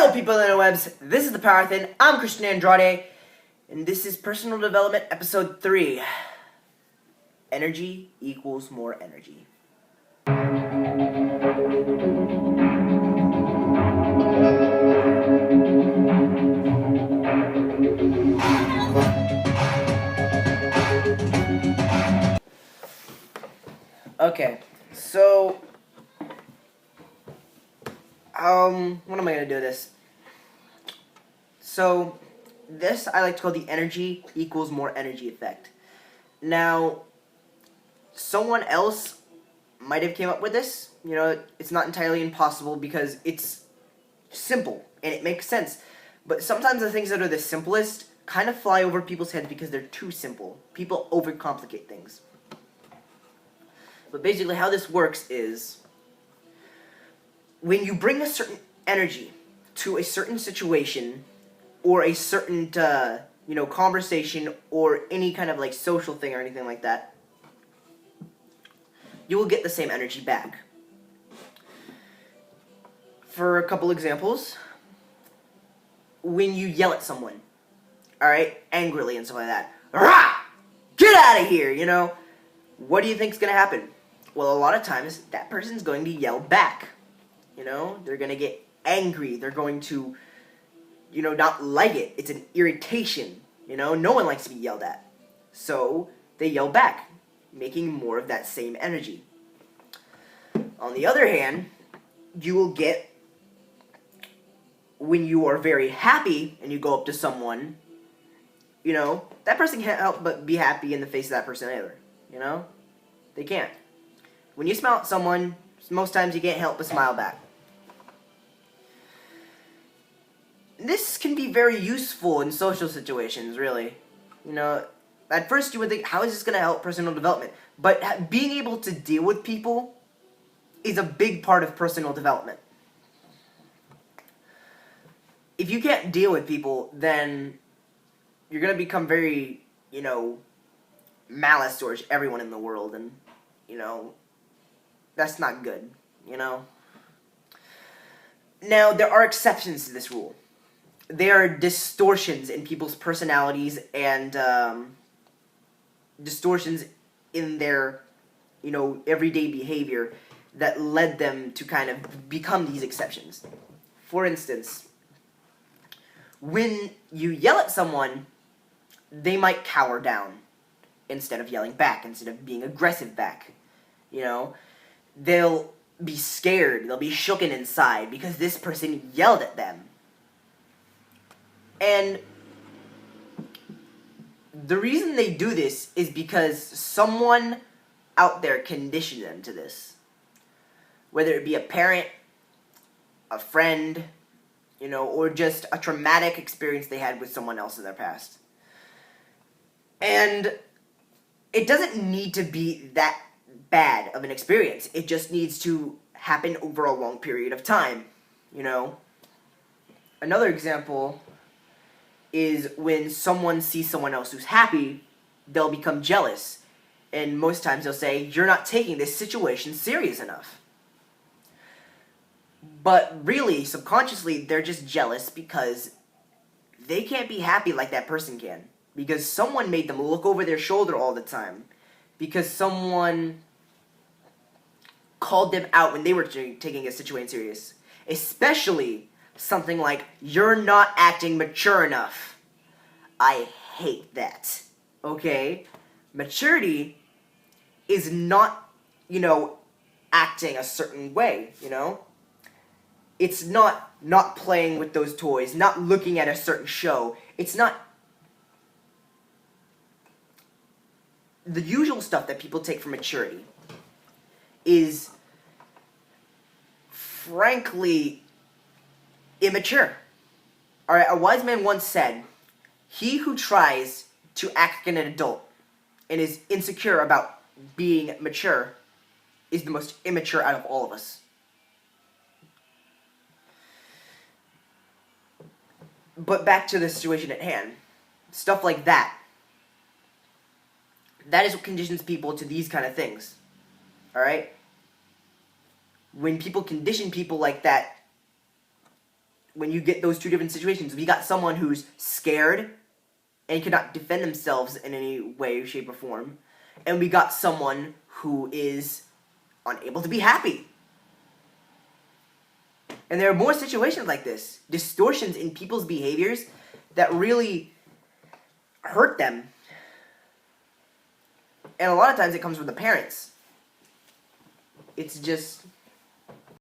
Hello people on the interwebs, this is the Powerthin, I'm Christian Andrade, and this is Personal Development Episode 3. Energy equals more energy. Okay, so what am I gonna do this? So, this I like to call the energy equals more energy effect. Now, someone else might have came up with this. You know, it's not entirely impossible because it's simple and it makes sense. But sometimes the things that are the simplest kind of fly over people's heads because they're too simple. People overcomplicate things. But basically how this works is when you bring a certain energy to a certain situation or a certain conversation or any kind of like social thing or anything like that, you will get the same energy back. For a couple examples, when you yell at someone, alright, angrily and stuff like that, "Rah! Get out of here!" What do you think is going to happen? Well, a lot of times, that person's going to yell back. They're going to get angry. They're going to, not like it. It's an irritation. No one likes to be yelled at. So, they yell back, making more of that same energy. On the other hand, you will get, when you are very happy and you go up to someone, that person can't help but be happy in the face of that person either. They can't. When you smile at someone, most times you can't help but smile back. This can be very useful in social situations, really. At first you would think, how is this going to help personal development? But being able to deal with people is a big part of personal development. If you can't deal with people, then you're going to become very, malice towards everyone in the world, and, that's not good, Now, there are exceptions to this rule. There are distortions in people's personalities and distortions in their, everyday behavior that led them to kind of become these exceptions. For instance, when you yell at someone, they might cower down instead of yelling back, instead of being aggressive back. They'll be scared, they'll be shooken inside because this person yelled at them. And the reason they do this is because someone out there conditioned them to this. Whether it be a parent, a friend, or just a traumatic experience they had with someone else in their past. And it doesn't need to be that bad of an experience. It just needs to happen over a long period of time, Another example is when someone sees someone else who's happy, they'll become jealous. And most times they'll say, "You're not taking this situation serious enough." But really, subconsciously, they're just jealous because they can't be happy like that person can. Because someone made them look over their shoulder all the time. Because someone called them out when they were taking a situation serious. Especially something like, "You're not acting mature enough." I hate that. Okay? Maturity is not, acting a certain way, It's not playing with those toys, not looking at a certain show. It's not the usual stuff that people take for maturity is frankly immature. Alright, a wise man once said, "He who tries to act like an adult and is insecure about being mature is the most immature out of all of us." But back to the situation at hand. Stuff like that. That is what conditions people to these kind of things. Alright? When people condition people like that, when you get those two different situations. We got someone who's scared and cannot defend themselves in any way, shape, or form. And we got someone who is unable to be happy. And there are more situations like this, distortions in people's behaviors that really hurt them. And a lot of times it comes from the parents. It's just